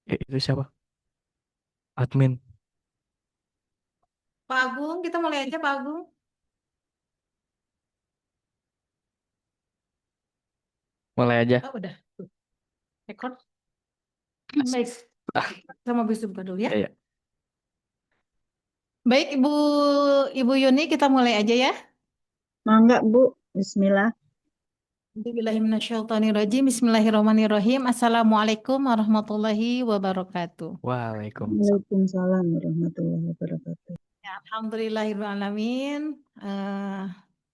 Itu siapa? Admin. Pak Agung, kita mulai aja Pak Agung. Mulai aja. Oh, udah. Record. Baik, Ah, kita mau buka dulu ya. ya, ya. Baik, Ibu Yuni, kita mulai aja ya. Mangga Bu, Bismillah. Bismillahirrahmanirrahim. Bismillahirrahmanirrahim. Assalamualaikum warahmatullahi wabarakatuh. Waalaikumsalam. Waalaikumsalam warahmatullahi wabarakatuh. Ya, Alhamdulillahirrahmanirrahim.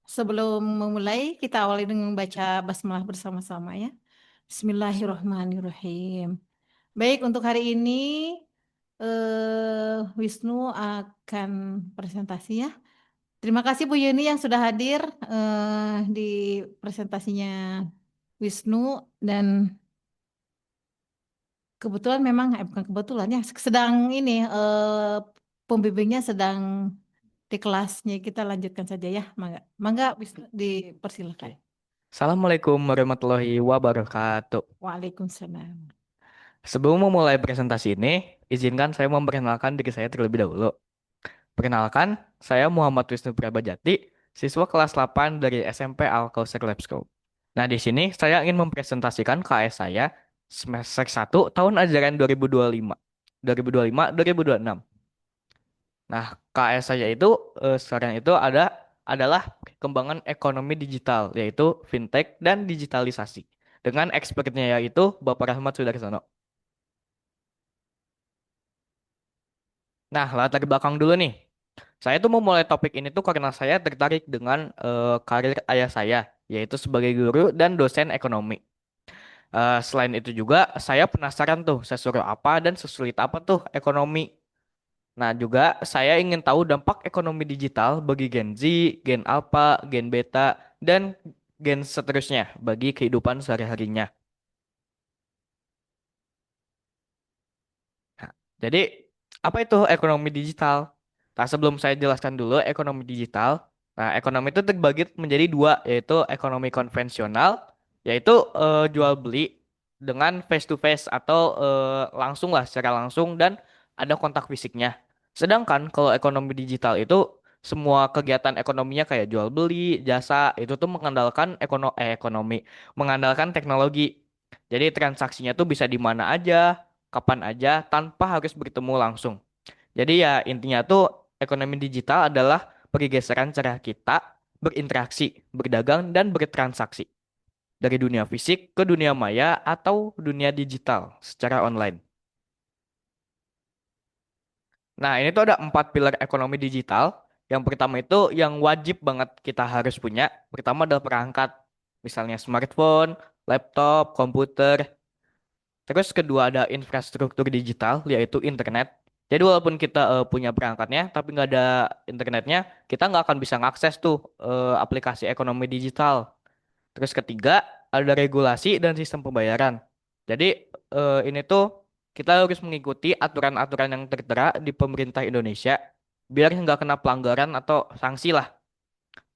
Sebelum memulai, kita awali dengan membaca basmalah bersama-sama ya. Bismillahirrahmanirrahim. Baik, untuk hari ini Wisnu akan presentasi ya. Terima kasih Bu Yuni yang sudah hadir di presentasinya Wisnu dan kebetulan memang bukan kebetulan ya sedang ini pembimbingnya sedang di kelasnya, kita lanjutkan saja ya. Mangga, mangga Wisnu dipersilakan. Oke. Assalamualaikum warahmatullahi wabarakatuh. Waalaikumsalam. Sebelum memulai presentasi ini, izinkan saya memperkenalkan diri saya terlebih dahulu. Perkenalkan, saya Muhammad Wisnu Prabajati, siswa kelas 8 dari SMP Al Kausar Lab School. Nah, di sini saya ingin mempresentasikan KS saya semester 1 tahun ajaran 2025. 2025-2026. Nah, KS saya itu sekarang itu adalah perkembangan ekonomi digital, yaitu fintech dan digitalisasi. Dengan expertnya yaitu Bapak Rahmat Sudarsono. Nah, latar belakang dulu nih. Saya tuh mau mulai topik ini tuh karena saya tertarik dengan karir ayah saya, yaitu sebagai guru dan dosen ekonomi. Selain itu juga, saya penasaran tuh sesuruh apa dan sesulit apa tuh ekonomi. Nah, juga saya ingin tahu dampak ekonomi digital bagi Gen Z, Gen Alpha, Gen Beta, dan Gen seterusnya bagi kehidupan sehari-harinya. Nah, jadi, apa itu ekonomi digital? Nah, sebelum saya jelaskan dulu ekonomi digital, nah, ekonomi itu terbagi menjadi dua, yaitu ekonomi konvensional, yaitu jual beli dengan face to face atau langsung lah, secara langsung dan ada kontak fisiknya. Sedangkan kalau ekonomi digital itu semua kegiatan ekonominya kayak jual beli, jasa, itu tuh mengandalkan ekonomi, mengandalkan teknologi. Jadi transaksinya tuh bisa di mana aja, kapan aja tanpa harus bertemu langsung. Jadi ya intinya tuh ekonomi digital adalah pergeseran cara kita berinteraksi, berdagang dan bertransaksi dari dunia fisik ke dunia maya atau dunia digital secara online. Nah, ini tuh ada 4 pilar ekonomi digital. Yang pertama itu yang wajib banget kita harus punya. Pertama adalah perangkat, misalnya smartphone, laptop, komputer. Terus kedua ada infrastruktur digital, yaitu internet. Jadi walaupun kita punya perangkatnya, tapi nggak ada internetnya, kita nggak akan bisa ngakses tuh aplikasi ekonomi digital. Terus ketiga ada regulasi dan sistem pembayaran. Jadi ini tuh kita harus mengikuti aturan-aturan yang tertera di pemerintah Indonesia, biar nggak kena pelanggaran atau sanksi lah.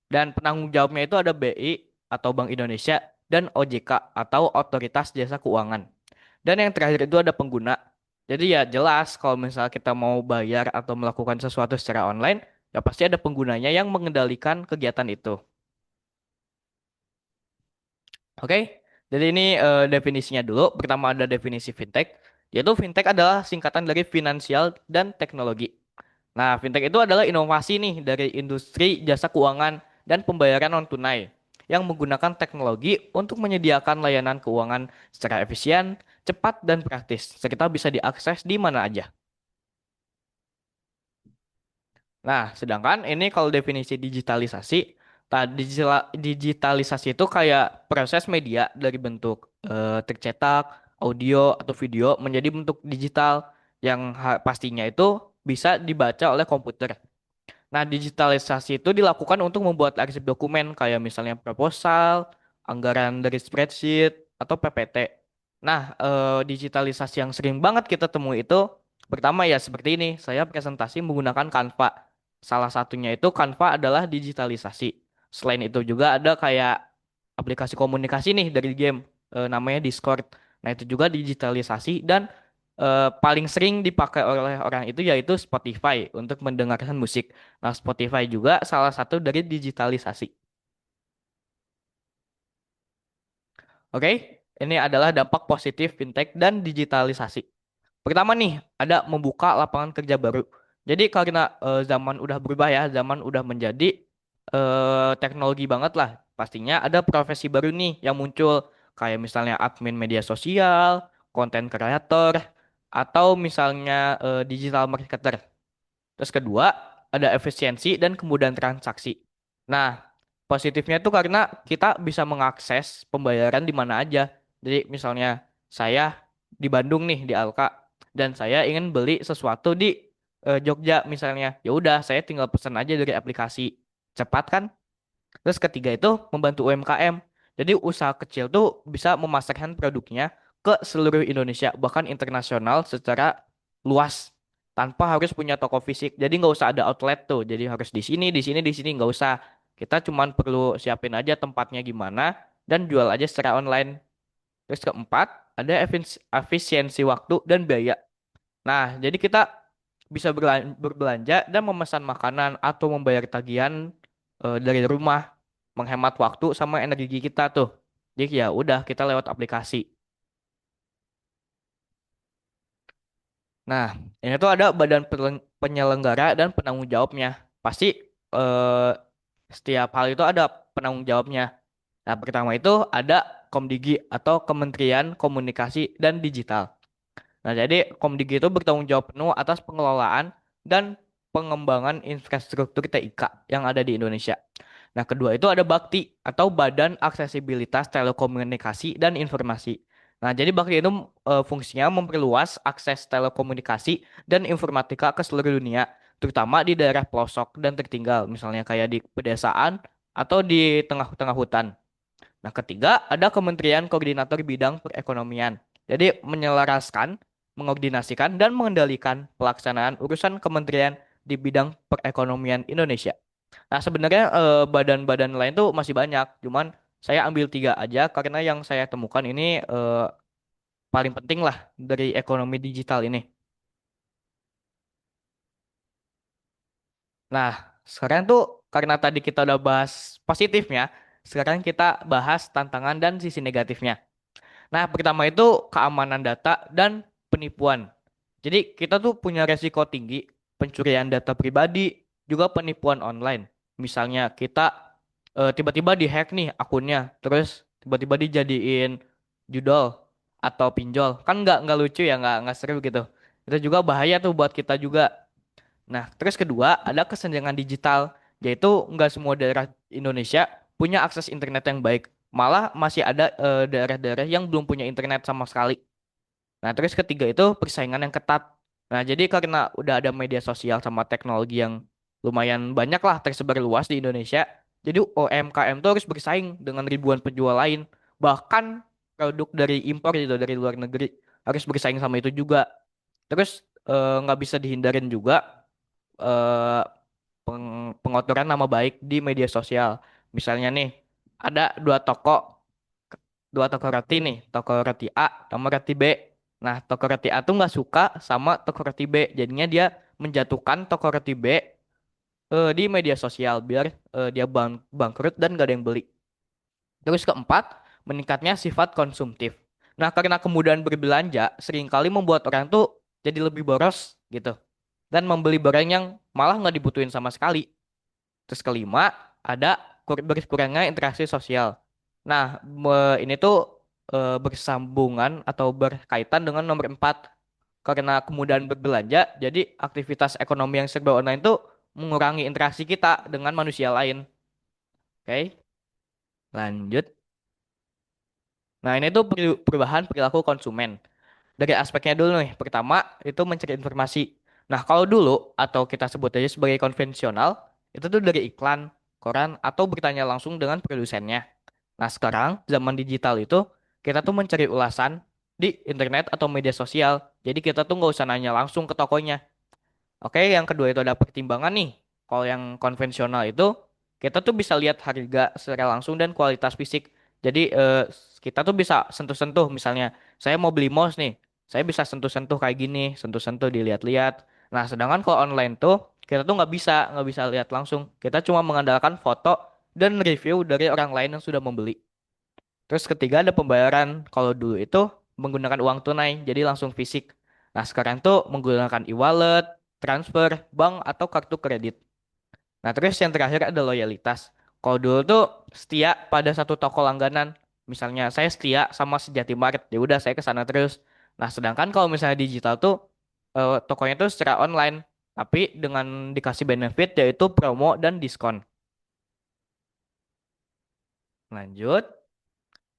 Dan penanggung jawabnya itu ada BI atau Bank Indonesia dan OJK atau Otoritas Jasa Keuangan. Dan yang terakhir itu ada pengguna. Jadi ya jelas kalau misalnya kita mau bayar atau melakukan sesuatu secara online, ya pasti ada penggunanya yang mengendalikan kegiatan itu. Oke, jadi ini definisinya dulu. Pertama ada definisi fintech, yaitu fintech adalah singkatan dari finansial dan teknologi. Nah, fintech itu adalah inovasi nih dari industri jasa keuangan dan pembayaran non tunai yang menggunakan teknologi untuk menyediakan layanan keuangan secara efisien, cepat, dan praktis, serta bisa diakses di mana aja. Nah, sedangkan ini kalau definisi digitalisasi, digitalisasi itu kayak proses media dari bentuk tercetak, audio, atau video menjadi bentuk digital yang pastinya itu bisa dibaca oleh komputer. Nah, digitalisasi itu dilakukan untuk membuat arsip dokumen kayak misalnya proposal, anggaran dari spreadsheet, atau PPT. Nah, digitalisasi yang sering banget kita temui itu pertama ya seperti ini, saya presentasi menggunakan Canva. Salah satunya itu Canva adalah digitalisasi. Selain itu juga ada kayak aplikasi komunikasi nih dari game namanya Discord. Nah, itu juga digitalisasi dan paling sering dipakai oleh orang itu yaitu Spotify untuk mendengarkan musik. Nah, Spotify juga salah satu dari digitalisasi. Oke, ini adalah dampak positif fintech dan digitalisasi. Pertama nih, ada membuka lapangan kerja baru. Jadi karena zaman udah berubah ya, zaman udah menjadi teknologi banget lah. Pastinya ada profesi baru nih yang muncul, kayak misalnya admin media sosial, konten kreator, atau misalnya digital marketer. Terus kedua, ada efisiensi dan kemudahan transaksi. Nah, positifnya itu karena kita bisa mengakses pembayaran di mana aja. Jadi misalnya saya di Bandung nih di Alka dan saya ingin beli sesuatu di Jogja misalnya. Ya udah, saya tinggal pesan aja dari aplikasi. Cepat kan? Terus ketiga itu membantu UMKM. Jadi usaha kecil tuh bisa memasarkan produknya ke seluruh Indonesia, bahkan internasional secara luas tanpa harus punya toko fisik. Jadi nggak usah ada outlet tuh. Jadi harus di sini, di sini, di sini nggak usah. Kita cuman perlu siapin aja tempatnya gimana dan jual aja secara online. Terus keempat, ada efisiensi waktu dan biaya. Nah, jadi kita bisa berbelanja dan memesan makanan atau membayar tagihan dari rumah, menghemat waktu sama energi kita tuh. Jadi ya udah kita lewat aplikasi. Nah, ini tuh ada badan penyelenggara dan penanggung jawabnya. Pasti eh, setiap hal itu ada penanggung jawabnya. Nah, pertama itu ada Komdigi atau Kementerian Komunikasi dan Digital. Nah, jadi Komdigi itu bertanggung jawab penuh atas pengelolaan dan pengembangan infrastruktur TIK yang ada di Indonesia. Nah, kedua itu ada Bakti atau Badan Aksesibilitas Telekomunikasi dan Informasi. Nah, jadi Bakti itu fungsinya memperluas akses telekomunikasi dan informatika ke seluruh dunia, terutama di daerah pelosok dan tertinggal, misalnya kayak di pedesaan atau di tengah-tengah hutan. Nah, ketiga ada Kementerian Koordinator Bidang Perekonomian. Jadi menyelaraskan, mengordinasikan, dan mengendalikan pelaksanaan urusan kementerian di bidang perekonomian Indonesia. Nah, sebenarnya badan-badan lain tuh masih banyak, cuman saya ambil tiga aja karena yang saya temukan ini paling penting lah dari ekonomi digital ini. Nah, sekarang tuh karena tadi kita udah bahas positifnya, sekarang kita bahas tantangan dan sisi negatifnya. Nah, pertama itu keamanan data dan penipuan. Jadi kita tuh punya resiko tinggi pencurian data pribadi, juga penipuan online. Misalnya kita tiba-tiba dihack nih akunnya, terus tiba-tiba dijadiin judol atau pinjol. Kan nggak lucu ya, nggak seru gitu. Itu juga bahaya tuh buat kita juga. Nah, terus kedua ada kesenjangan digital, yaitu nggak semua daerah Indonesia punya akses internet yang baik. Malah masih ada daerah-daerah yang belum punya internet sama sekali. Nah, terus ketiga itu persaingan yang ketat. Nah, jadi karena udah ada media sosial sama teknologi yang lumayan banyak lah tersebar luas di Indonesia, jadi UMKM tuh harus bersaing dengan ribuan penjual lain. Bahkan produk dari impor gitu dari luar negeri harus bersaing sama itu juga. Terus nggak bisa dihindarin juga eh, pengotoran nama baik di media sosial. Misalnya nih, ada dua toko roti nih, toko roti A sama roti B. Nah, toko roti A tuh nggak suka sama toko roti B, jadinya dia menjatuhkan toko roti B di media sosial biar dia bangkrut dan gak ada yang beli. Terus keempat, meningkatnya sifat konsumtif. Nah, karena kemudahan berbelanja seringkali membuat orang tuh jadi lebih boros gitu dan membeli barang yang malah nggak dibutuhin sama sekali. Terus kelima, ada berkurangnya interaksi sosial. Nah, ini tuh bersambungan atau berkaitan dengan nomor 4. Karena kemudahan berbelanja, jadi aktivitas ekonomi yang serba online tuh mengurangi interaksi kita dengan manusia lain. Oke, lanjut. Nah, ini tuh perubahan perilaku konsumen. Dari aspeknya dulu nih. Pertama, itu mencari informasi. Nah, kalau dulu atau kita sebut aja sebagai konvensional, itu tuh dari iklan, koran, atau bertanya langsung dengan produsennya. Nah, sekarang zaman digital itu kita tuh mencari ulasan di internet atau media sosial. Jadi kita tuh nggak usah nanya langsung ke tokonya. Oke, yang kedua itu ada pertimbangan nih. Kalau yang konvensional itu kita tuh bisa lihat harga secara langsung dan kualitas fisik. Jadi kita tuh bisa sentuh-sentuh. Misalnya saya mau beli mouse nih. Saya bisa sentuh-sentuh kayak gini, sentuh-sentuh dilihat-lihat. Nah, sedangkan kalau online tuh kita tuh nggak bisa lihat langsung. Kita cuma mengandalkan foto dan review dari orang lain yang sudah membeli. Terus ketiga ada pembayaran. Kalau dulu itu menggunakan uang tunai, jadi langsung fisik. Nah, sekarang tuh menggunakan e-wallet, transfer, bank atau kartu kredit. Nah, terus yang terakhir ada loyalitas. Kalau dulu tuh setia pada satu toko langganan. Misalnya saya setia sama Sejati Mart, ya udah saya ke sana terus. Nah, sedangkan kalau misalnya digital tuh tokonya tuh secara online, tapi dengan dikasih benefit yaitu promo dan diskon. Lanjut.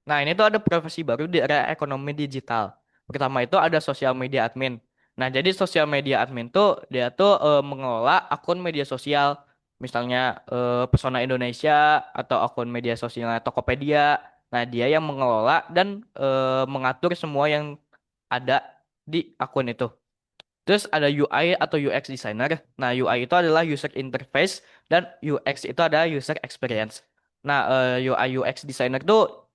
Nah, ini tuh ada profesi baru di era ekonomi digital. Pertama itu ada sosial media admin. Nah, jadi sosial media admin tuh dia tuh mengelola akun media sosial, misalnya Pesona Indonesia atau akun media sosialnya Tokopedia. Nah, dia yang mengelola dan mengatur semua yang ada di akun itu. Terus ada UI atau UX designer. Nah, UI itu adalah user interface dan UX itu adalah user experience. Nah, UI UX designer tuh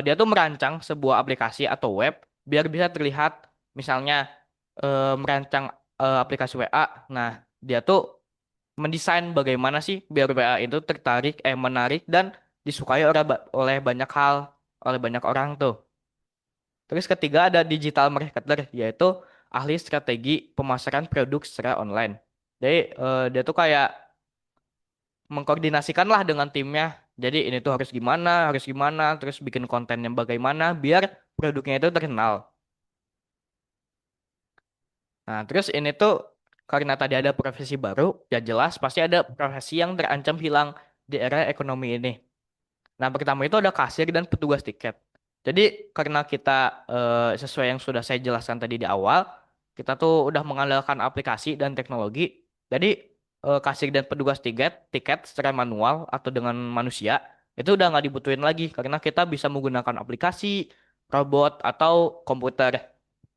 dia tuh merancang sebuah aplikasi atau web biar bisa terlihat, misalnya merancang aplikasi WA. Nah, dia tuh mendesain bagaimana sih biar WA itu menarik dan disukai oleh banyak hal, oleh banyak orang tuh. Terus ketiga ada digital marketer, yaitu ahli strategi pemasaran produk secara online. Jadi dia tuh kayak mengkoordinasikan lah dengan timnya. Jadi ini tuh harus gimana, terus bikin konten yang bagaimana biar produknya itu terkenal. Nah, terus ini tuh karena tadi ada profesi baru, ya jelas pasti ada profesi yang terancam hilang di era ekonomi ini. Nah, pertama itu ada kasir dan petugas tiket. Jadi, karena kita sesuai yang sudah saya jelaskan tadi di awal, kita tuh udah mengandalkan aplikasi dan teknologi. Jadi, kasir dan petugas tiket secara manual atau dengan manusia itu udah nggak dibutuhin lagi karena kita bisa menggunakan aplikasi, robot atau komputer.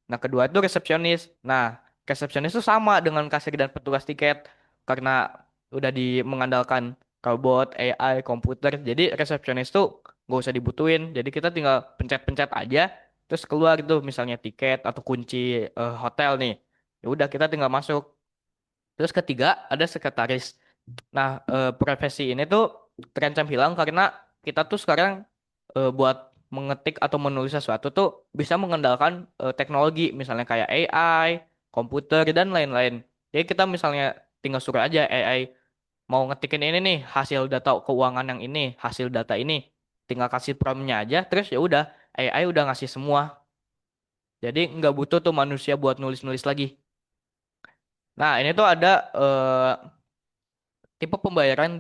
Nah, kedua itu resepsionis. Nah, resepsionis itu sama dengan kasir dan petugas tiket karena udah mengandalkan robot, AI, komputer. Jadi resepsionis tuh nggak usah dibutuhin. Jadi kita tinggal pencet-pencet aja, terus keluar gitu misalnya tiket atau kunci hotel nih. Ya udah kita tinggal masuk. Terus ketiga ada sekretaris. Nah, profesi ini tuh terancam hilang karena kita tuh sekarang buat mengetik atau menulis sesuatu tuh bisa mengandalkan teknologi, misalnya kayak AI, komputer, dan lain-lain. Jadi kita misalnya tinggal suruh aja AI mau ngetikin ini nih, hasil data keuangan yang ini, hasil data ini. Tinggal kasih promptnya aja, terus ya udah AI udah ngasih semua. Jadi nggak butuh tuh manusia buat nulis-nulis lagi. Nah, ini tuh ada tipe pembayaran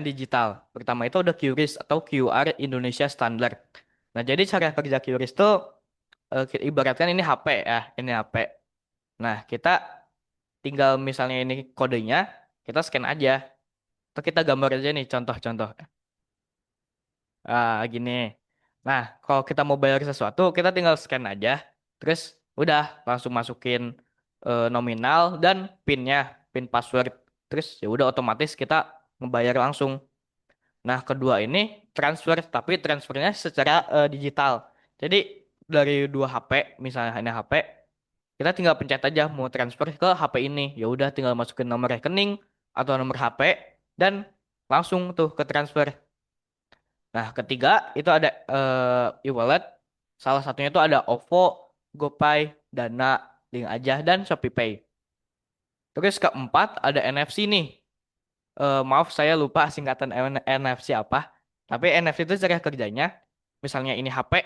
digital. Pertama itu ada QRIS atau QR Indonesia Standard. Nah, jadi cara kerja QRIS itu ibaratkan ini HP ya, ini HP. Nah, kita tinggal misalnya ini kodenya, kita scan aja. Atau kita gambar aja nih contoh-contoh. Gini. Nah, kalau kita mau bayar sesuatu, kita tinggal scan aja. Terus udah langsung masukin nominal dan PIN-nya, PIN password. Terus ya udah otomatis kita ngebayar langsung. Nah, kedua ini transfer, tapi transfernya secara digital. Jadi dari dua HP, misalnya ini HP, kita tinggal pencet aja mau transfer ke HP ini. Ya udah tinggal masukin nomor rekening atau nomor HP dan langsung tuh ke transfer. Nah, ketiga itu ada e-wallet. Salah satunya itu ada OVO, GoPay, Dana, Link Aja, dan ShopeePay. Terus keempat ada NFC nih. Maaf saya lupa singkatan NFC apa. Tapi NFC itu cara kerjanya, misalnya ini HP,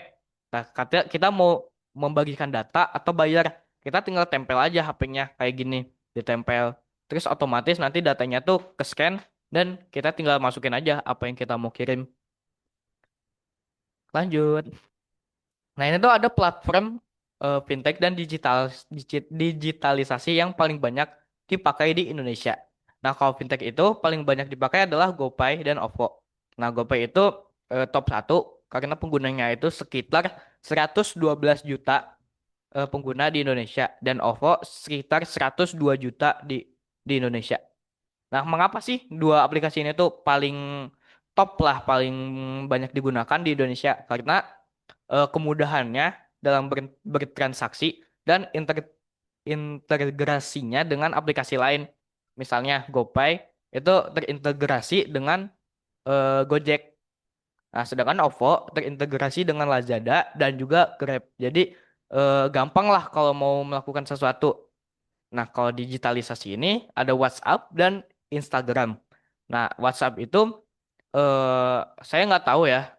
nah, kita mau membagikan data atau bayar, kita tinggal tempel aja HP-nya kayak gini, ditempel. Terus otomatis nanti datanya tuh ke scan dan kita tinggal masukin aja apa yang kita mau kirim. Lanjut. Nah, ini tuh ada platform fintech dan digitalisasi yang paling banyak dipakai di Indonesia. Nah, kalau fintech itu paling banyak dipakai adalah GoPay dan OVO. Nah, GoPay itu top satu karena penggunanya itu sekitar 112 juta pengguna di Indonesia dan OVO sekitar 102 juta di Indonesia. Nah, mengapa sih dua aplikasi ini tuh paling top lah, paling banyak digunakan di Indonesia? Karena kemudahannya. dalam bertransaksi dan integrasinya dengan aplikasi lain. Misalnya GoPay itu terintegrasi dengan Gojek. Nah, sedangkan OVO terintegrasi dengan Lazada dan juga Grab. Jadi gampang lah kalau mau melakukan sesuatu. Nah, kalau digitalisasi ini ada WhatsApp dan Instagram. Nah, WhatsApp itu saya nggak tahu ya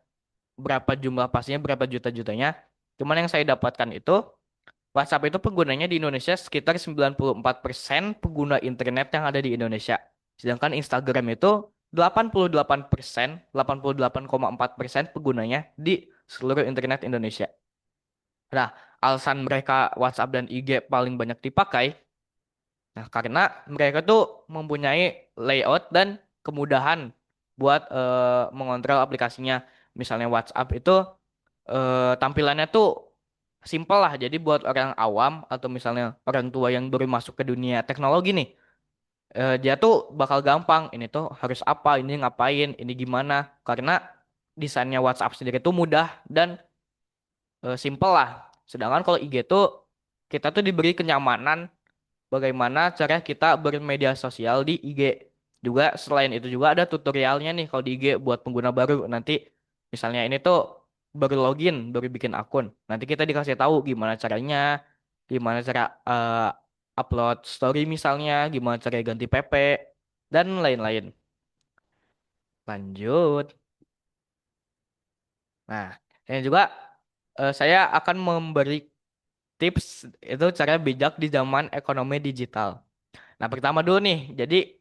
berapa jumlah pastinya, berapa juta-jutanya. Cuman yang saya dapatkan itu WhatsApp itu penggunanya di Indonesia sekitar 94% pengguna internet yang ada di Indonesia. Sedangkan Instagram itu 88%, 88,4% penggunanya di seluruh internet Indonesia. Nah, alasan mereka WhatsApp dan IG paling banyak dipakai, nah karena mereka tuh mempunyai layout dan kemudahan buat mengontrol aplikasinya. Misalnya WhatsApp itu tampilannya tuh simpel lah. Jadi buat orang awam atau misalnya orang tua yang baru masuk ke dunia teknologi nih, dia tuh bakal gampang. Ini tuh harus apa, ini ngapain, ini gimana. Karena desainnya WhatsApp sendiri tuh mudah dan simpel lah. Sedangkan kalau IG tuh kita tuh diberi kenyamanan bagaimana cara kita bermedia sosial di IG. Juga selain itu juga ada tutorialnya nih kalau di IG buat pengguna baru. Nanti misalnya ini tuh baru login, baru bikin akun. Nanti kita dikasih tahu gimana caranya, gimana cara upload story misalnya, gimana cara ganti PP, dan lain-lain. Lanjut. Nah, ini juga saya akan memberi tips itu cara bijak di zaman ekonomi digital. Nah, pertama dulu nih, jadi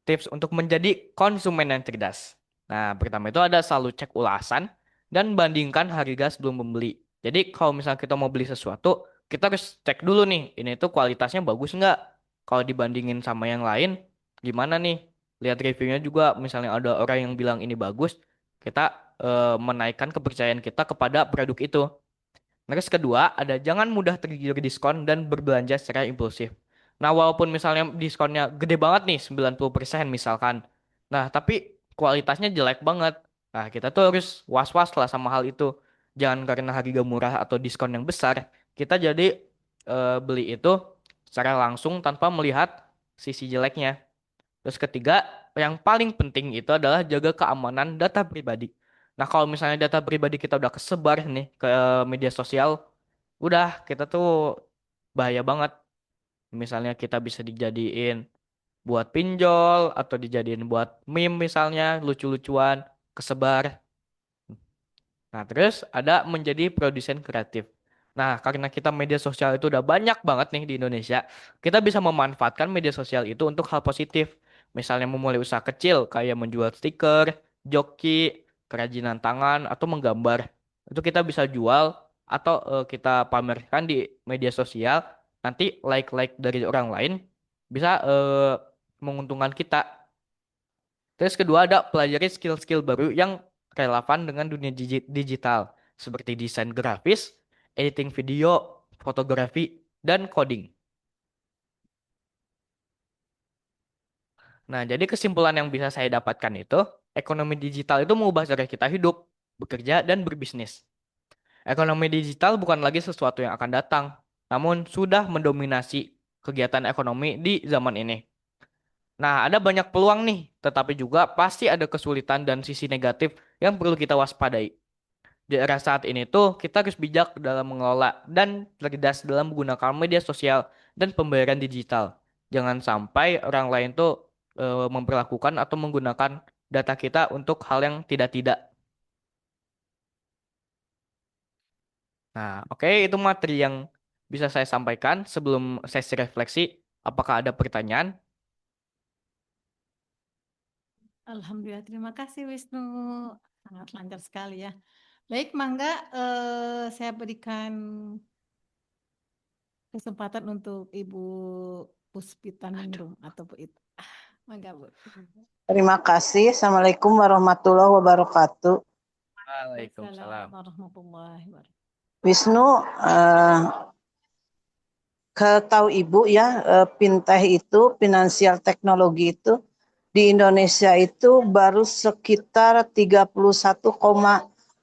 tips untuk menjadi konsumen yang cerdas. Nah, pertama itu ada selalu cek ulasan dan bandingkan harga sebelum membeli. Jadi kalau misalnya kita mau beli sesuatu, kita harus cek dulu nih, ini tuh kualitasnya bagus nggak? Kalau dibandingin sama yang lain, gimana nih? Lihat reviewnya juga, misalnya ada orang yang bilang ini bagus, kita menaikkan kepercayaan kita kepada produk itu. Terus kedua, ada jangan mudah tergiur diskon dan berbelanja secara impulsif. Nah, walaupun misalnya diskonnya gede banget nih, 90% misalkan. Nah, tapi kualitasnya jelek banget. Nah, kita tuh harus was-was lah sama hal itu. Jangan karena harga murah atau diskon yang besar, kita jadi beli itu secara langsung tanpa melihat sisi jeleknya. Terus ketiga, yang paling penting itu adalah jaga keamanan data pribadi. Nah, kalau misalnya data pribadi kita udah kesebar nih ke media sosial, udah kita tuh bahaya banget. Misalnya kita bisa dijadiin buat pinjol atau dijadiin buat meme misalnya, lucu-lucuan, kesebar. Nah, terus ada menjadi produsen kreatif. Nah, karena kita media sosial itu udah banyak banget nih di Indonesia, kita bisa memanfaatkan media sosial itu untuk hal positif. Misalnya memulai usaha kecil kayak menjual stiker, joki, kerajinan tangan, atau menggambar. Itu kita bisa jual atau kita pamerkan di media sosial. Nanti like-like dari orang lain bisa menguntungkan kita. Terus kedua ada pelajari skill-skill baru yang relevan dengan dunia digital seperti desain grafis, editing video, fotografi, dan coding. Nah, jadi kesimpulan yang bisa saya dapatkan itu, ekonomi digital itu mengubah cara kita hidup, bekerja, dan berbisnis. Ekonomi digital bukan lagi sesuatu yang akan datang, namun sudah mendominasi kegiatan ekonomi di zaman ini. Nah, ada banyak peluang nih, tetapi juga pasti ada kesulitan dan sisi negatif yang perlu kita waspadai. Di era saat ini tuh kita harus bijak dalam mengelola dan cerdas dalam menggunakan media sosial dan pembayaran digital. Jangan sampai orang lain tuh memperlakukan atau menggunakan data kita untuk hal yang tidak-tidak. Nah, oke, itu materi yang bisa saya sampaikan sebelum sesi refleksi. Apakah ada pertanyaan? Alhamdulillah, terima kasih Wisnu. Sangat lancar sekali ya. Baik, Mangga, saya berikan kesempatan untuk Ibu Puspita Ningrum atau Bu Itu. Mangga, Bu. Terima kasih. Assalamualaikum warahmatullahi wabarakatuh. Waalaikumsalam. Warahmatullahi wabarakatuh. Wisnu, tahu Ibu ya, fintech itu, finansial teknologi itu di Indonesia itu baru sekitar 31,6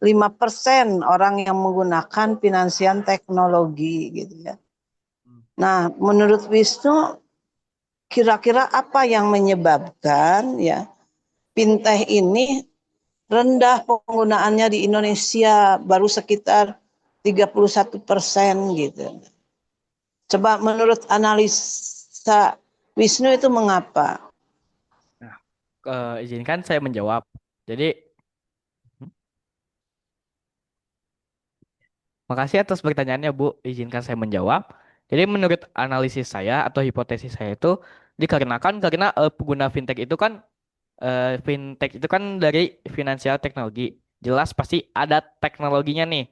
5% orang yang menggunakan finansial teknologi gitu ya. Nah, menurut Wisnu kira-kira apa yang menyebabkan ya fintech ini rendah penggunaannya di Indonesia baru sekitar 31% gitu. Coba menurut analisa Wisnu itu mengapa? Nah, izinkan saya menjawab. Jadi, makasih atas pertanyaannya, Bu. Izinkan saya menjawab. Jadi, menurut analisis saya atau hipotesis saya itu dikarenakan karena pengguna fintech itu kan dari finansial teknologi. Jelas pasti ada teknologinya nih.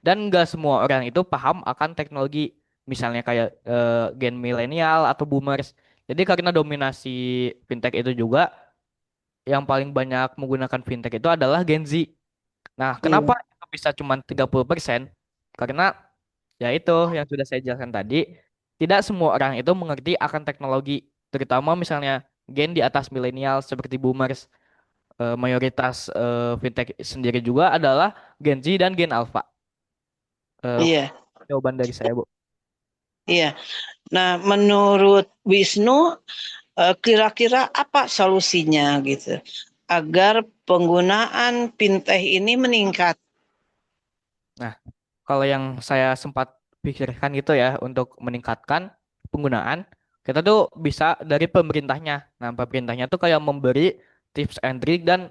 Dan nggak semua orang itu paham akan teknologi. Misalnya kayak gen milenial atau boomers. Jadi karena dominasi fintech itu juga yang paling banyak menggunakan fintech itu adalah Gen Z. Nah, kenapa Iya, itu bisa cuma 30%? Karena ya itu yang sudah saya jelaskan tadi, tidak semua orang itu mengerti akan teknologi, terutama misalnya gen di atas milenial seperti boomers. Mayoritas fintech sendiri juga adalah Gen Z dan Gen Alpha. Eh, iya, Jawaban dari saya, Bu. iya. Nah, menurut Wisnu, kira-kira apa solusinya gitu agar penggunaan fintech ini meningkat? Nah, kalau yang saya sempat pikirkan gitu ya untuk meningkatkan penggunaan, kita tuh bisa dari pemerintahnya. Nah, pemerintahnya tuh kayak memberi tips and trick dan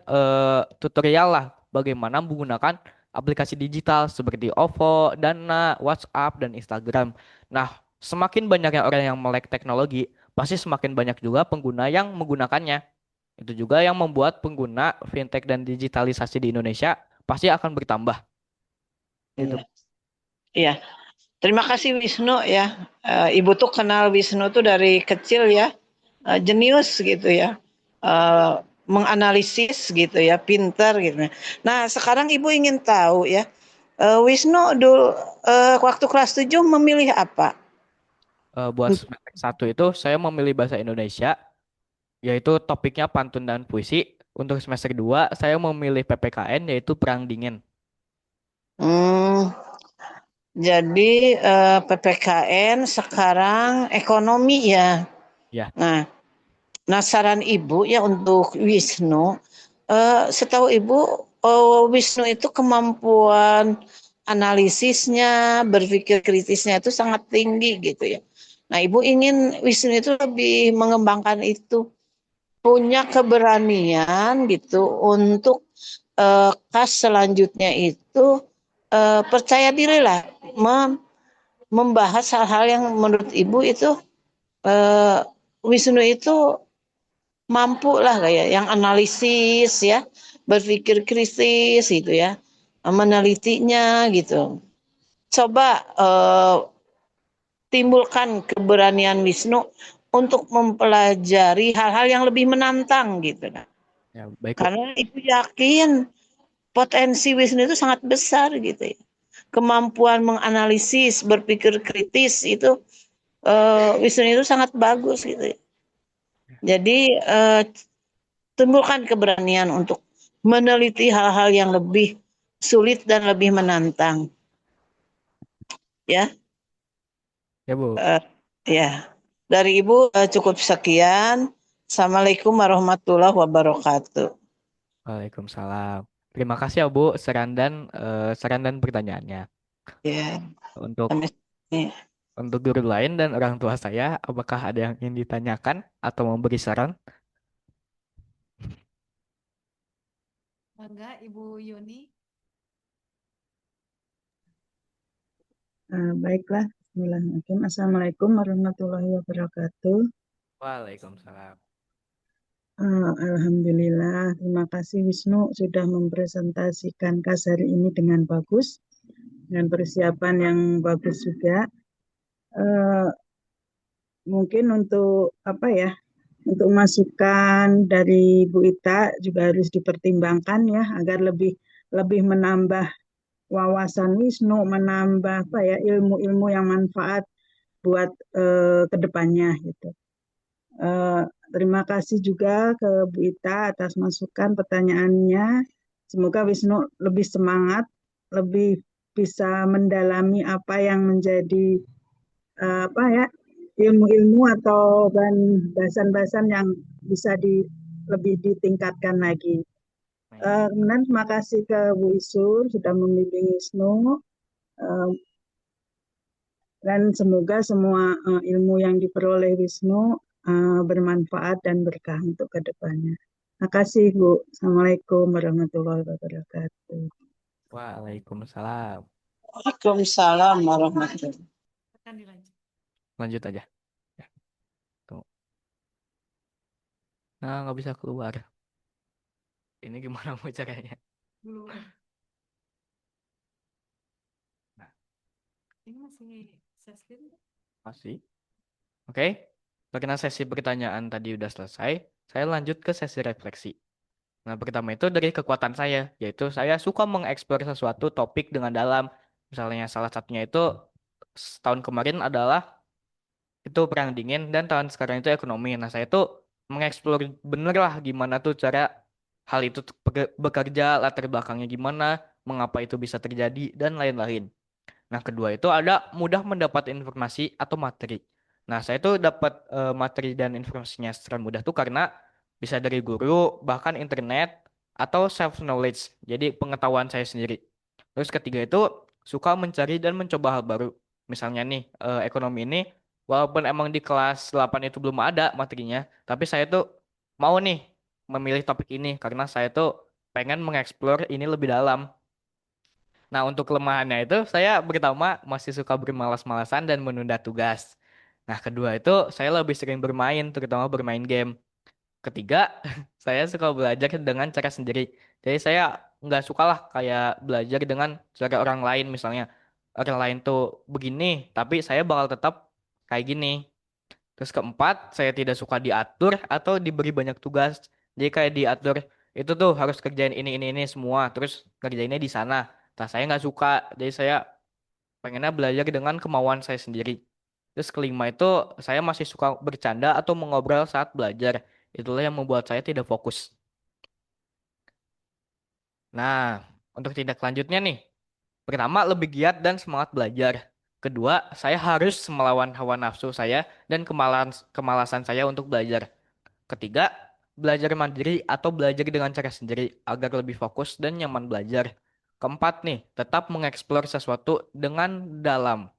tutorial lah bagaimana menggunakan aplikasi digital seperti OVO, Dana, WhatsApp, dan Instagram. Nah, semakin banyaknya orang yang melek teknologi, pasti semakin banyak juga pengguna yang menggunakannya. Itu juga yang membuat pengguna fintech dan digitalisasi di Indonesia pasti akan bertambah. Itu. Iya, iya. Terima kasih Wisnu ya. Ibu tuh kenal Wisnu tuh dari kecil ya, jenius gitu ya, Eh, menganalisis gitu ya, pinter gitu. Nah sekarang Ibu ingin tahu ya, Wisnu dulu waktu kelas 7 memilih apa? Buat semester satu itu saya memilih bahasa Indonesia, yaitu topiknya pantun dan puisi. Untuk semester 2 saya memilih PPKN, yaitu Perang Dingin. Hmm, jadi PPKN sekarang ekonomi ya. Ya, Nah, nah saran Ibu ya untuk Wisnu, setahu Ibu, Wisnu itu kemampuan analisisnya, berpikir kritisnya itu sangat tinggi gitu ya. Nah, Ibu ingin Wisnu itu lebih mengembangkan itu, punya keberanian gitu untuk kas selanjutnya itu percaya diri lah membahas hal-hal yang menurut Ibu itu eh, Wisnu itu mampu lah kayak yang analisis ya, berpikir kritis gitu ya, menelitinya gitu. Coba timbulkan keberanian Wisnu untuk mempelajari hal-hal yang lebih menantang gitu. ya baik Bu. Karena itu yakin potensi Wisnu itu sangat besar gitu ya. Kemampuan menganalisis, berpikir kritis itu Wisnu itu sangat bagus gitu ya. Jadi timbulkan keberanian untuk meneliti hal-hal yang lebih sulit dan lebih menantang. Ya, Ya Bu. eh, ya. Dari Ibu cukup sekian. Assalamualaikum warahmatullahi wabarakatuh. Waalaikumsalam. Terima kasih ya Bu saran dan pertanyaannya. Ya, Untuk sampai sini. untuk guru lain dan orang tua saya, apakah ada yang ingin ditanyakan atau memberi saran? Enggak, Ibu Yuni. Baiklah, Bismillahirrahmanirrahim. Assalamualaikum warahmatullahi wabarakatuh. Waalaikumsalam. Alhamdulillah, terima kasih Wisnu sudah mempresentasikan KAS hari ini dengan bagus, dengan persiapan yang bagus juga. Eh, Mungkin untuk apa ya, untuk masukan dari Bu Ita juga harus dipertimbangkan ya, agar lebih lebih menambah wawasan Wisnu, menambah apa ya, ilmu-ilmu yang manfaat buat kedepannya gitu. Eh, Terima kasih juga ke Bu Ita atas masukan pertanyaannya. Semoga Wisnu lebih semangat, lebih bisa mendalami apa yang menjadi apa ya, ilmu-ilmu atau bahasan-bahasan yang bisa lebih ditingkatkan lagi. Kemudian terima kasih ke Bu Isur sudah membimbing Wisnu, eh, dan semoga semua ilmu yang diperoleh Wisnu bermanfaat dan berkah untuk kedepannya. Terima kasih Bu. Assalamualaikum warahmatullahi wabarakatuh. Waalaikumsalam. Waalaikumsalam warahmatullahi. Akan dilanjut. Lanjut aja. Ya, tuh. Nah, nggak bisa keluar. Ini gimana mau caranya? Belum. Nah, Ini masih session. masih. Oke. Karena sesi pertanyaan tadi udah selesai, saya lanjut ke sesi refleksi. Nah, pertama itu dari kekuatan saya, yaitu saya suka mengeksplor sesuatu topik dengan dalam. Misalnya salah satunya itu tahun kemarin adalah itu perang dingin dan tahun sekarang itu ekonomi. Nah, saya tuh mengeksplor bener lah gimana tuh cara hal itu tuh bekerja, latar belakangnya gimana, mengapa itu bisa terjadi, dan lain-lain. Nah, kedua itu ada mudah mendapat informasi atau materi. Nah, saya tuh dapat materi dan informasinya secara mudah tuh karena bisa dari guru, bahkan internet, atau self knowledge. Jadi pengetahuan saya sendiri. Terus ketiga itu suka mencari dan mencoba hal baru. Misalnya nih, ekonomi ini, walaupun emang di kelas 8 itu belum ada materinya, tapi saya tuh mau nih memilih topik ini karena saya tuh pengen mengeksplor ini lebih dalam. Nah, untuk kelemahannya itu saya pertama masih suka bermalas-malasan dan menunda tugas. Nah, kedua itu saya lebih sering bermain, terutama bermain game. Ketiga, saya suka belajar dengan cara sendiri. Jadi saya nggak suka lah kayak belajar dengan cara orang lain misalnya. Orang lain tuh begini, tapi saya bakal tetap kayak gini. Terus keempat, saya tidak suka diatur atau diberi banyak tugas. Jadi kayak diatur itu tuh harus kerjain ini semua, terus kerjainnya di sana. Nah, saya nggak suka. Jadi saya pengennya belajar dengan kemauan saya sendiri. Terus kelima itu saya masih suka bercanda atau mengobrol saat belajar. Itulah yang membuat saya tidak fokus. Nah, untuk tindak lanjutnya nih. Pertama, lebih giat dan semangat belajar. Kedua, saya harus melawan hawa nafsu saya dan kemalasan saya untuk belajar. Ketiga, belajar mandiri atau belajar dengan cara sendiri agar lebih fokus dan nyaman belajar. Keempat nih, tetap mengeksplor sesuatu dengan dalam.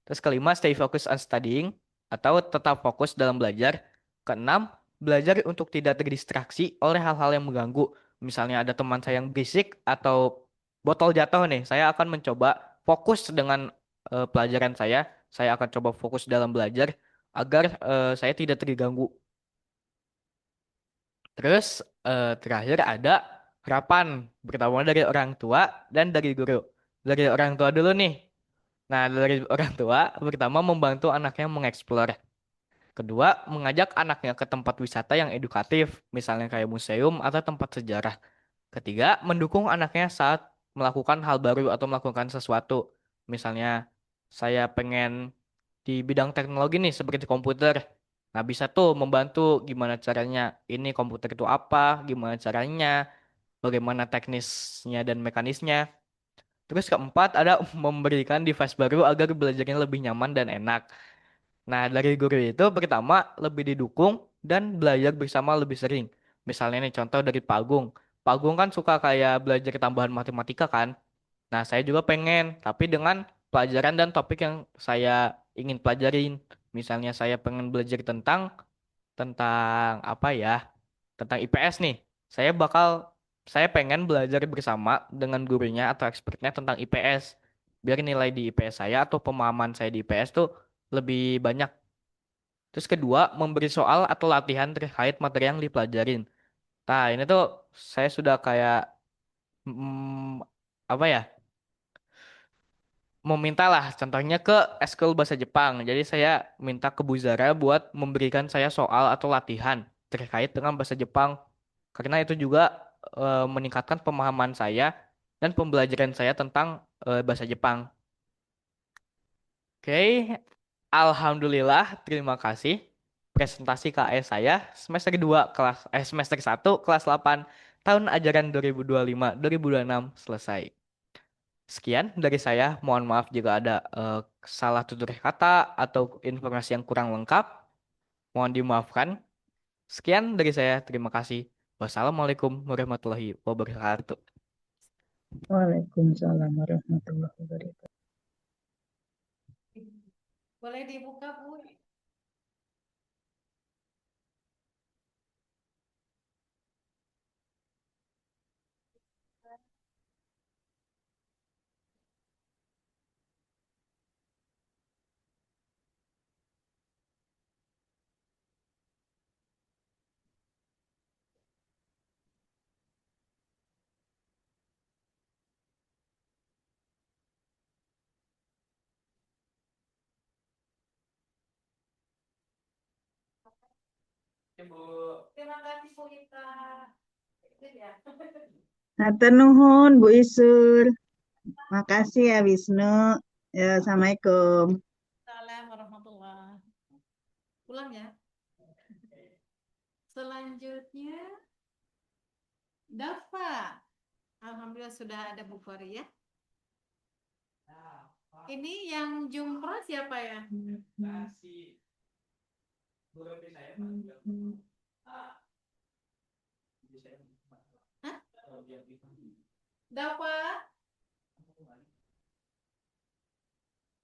Terus kelima, stay focused on studying atau tetap fokus dalam belajar. Keenam, belajar untuk tidak terdistraksi oleh hal-hal yang mengganggu. Misalnya ada teman saya yang berisik atau botol jatuh nih, saya akan mencoba fokus dengan pelajaran saya. Saya akan coba fokus dalam belajar agar saya tidak terganggu. Terus terakhir ada harapan, pertama dari orang tua dan dari guru. Dari orang tua dulu nih. Nah, dari orang tua, pertama membantu anaknya mengeksplor. Kedua, mengajak anaknya ke tempat wisata yang edukatif, misalnya kayak museum atau tempat sejarah. Ketiga, mendukung anaknya saat melakukan hal baru atau melakukan sesuatu. Misalnya, saya pengen di bidang teknologi nih, seperti komputer. Nah, bisa tuh membantu gimana caranya. Ini komputer itu apa, gimana caranya, bagaimana teknisnya dan mekanisnya. Terus keempat, ada memberikan device baru agar belajarnya lebih nyaman dan enak. Nah, dari guru itu pertama lebih didukung dan belajar bersama lebih sering. Misalnya nih contoh dari Pak Agung. Pak Agung kan suka kayak belajar tambahan matematika kan. Nah, saya juga pengen, tapi dengan pelajaran dan topik yang saya ingin pelajarin. Misalnya saya pengen belajar tentang tentang apa ya? Tentang IPS nih. Saya bakal saya pengen belajar bersama dengan gurunya atau expertnya tentang IPS. Biar nilai di IPS saya atau pemahaman saya di IPS tuh lebih banyak. Terus kedua, memberi soal atau latihan terkait materi yang dipelajarin. Nah, ini tuh saya sudah kayak apa ya? Meminta lah contohnya ke eskul bahasa Jepang. Jadi saya minta ke Bu Zara buat memberikan saya soal atau latihan terkait dengan bahasa Jepang. Karena itu juga meningkatkan pemahaman saya dan pembelajaran saya tentang bahasa Jepang. Oke, Alhamdulillah, terima kasih. Presentasi KS saya semester 2 semester 1 kelas 8. tahun ajaran 2025-2026 selesai. Sekian dari saya. Mohon maaf jika ada salah tutur kata atau informasi yang kurang lengkap. Mohon dimaafkan. Sekian dari saya. Terima kasih. Wassalamualaikum warahmatullahi wabarakatuh. Waalaikumsalam warahmatullahi wabarakatuh. Boleh dibuka, Bu? Terima kasih, Bu Ita. Itu ya. Hatur nuhun Bu Isul. Makasih ya Wisnu. Ya, Assalamualaikum. Assalamualaikum warahmatullahi. Pulang ya. Selanjutnya, Dava. Alhamdulillah sudah ada Bu Fori ya. Ini yang jumroh siapa ya? Hah? Dava?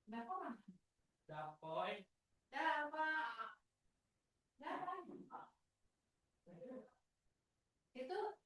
Dava mana? Dava. Dava. Itu